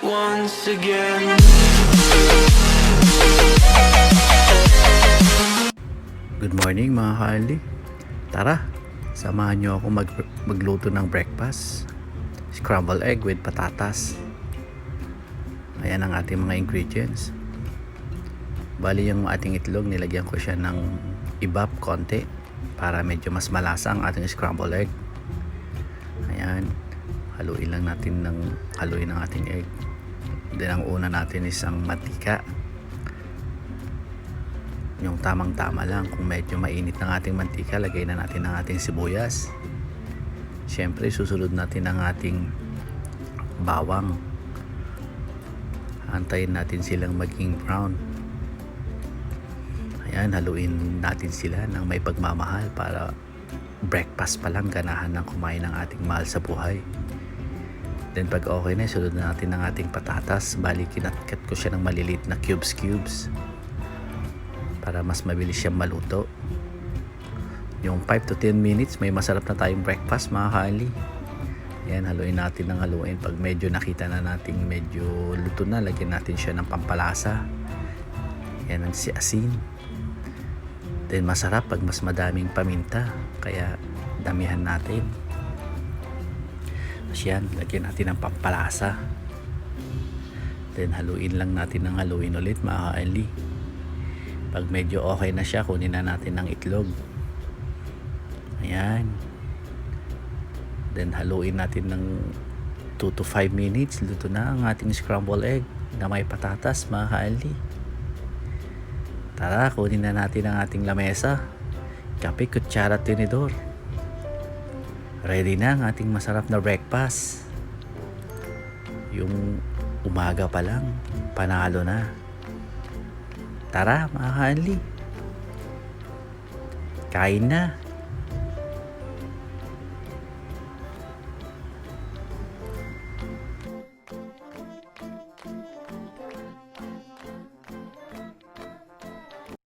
once again. Good morning mga ka-early. Tara, samahan nyo ako magluto ng breakfast. Scrambled egg with patatas. Ayan ang ating mga ingredients. Bali yung ating itlog, nilagyan ko siya ng ibap konti para medyo mas malasa ang ating scrambled egg. Ayan, haluin lang natin haluin ang ating egg. Then ang una natin is ang mantika. Yung tamang-tama lang. Kung medyo mainit ng ating mantika, lagay na natin ang ating sibuyas. Siyempre, susunod natin ang ating bawang. Antayin natin silang maging brown. Ayan, haluin natin sila ng may pagmamahal para breakfast pa lang ganahan ng kumain ng ating mahal sa buhay. Then pag okay na, sunod na natin ang ating patatas. Bali, kinatkat ko siya ng maliliit na cubes para mas mabilis siyang maluto. Yung 5 to 10 minutes may masarap na tayong breakfast mga ka-early. Ayan, haluin natin ng haluin. Pag medyo nakita na natin medyo luto na, lagyan natin siya ng pampalasa. Ayan ang si asin. Then masarap pag mas madaming paminta, kaya damihan natin. Yan, lagyan natin ng pampalasa. Then haluin lang natin ng haluin ulit mga ka-early. Pag medyo okay na siya, kunin na natin ng itlog. Ayan. Then haluin natin ng 2 to 5 minutes. Luto na ang ating scrambled egg na may patatas mga ka-early. Tara, kunin na natin ang ating lamesa. Kape, kutsara, tinidor. Ready na ang ating masarap na breakfast. Yung umaga pa lang, panalo na. Tara mga ka-early, kain na.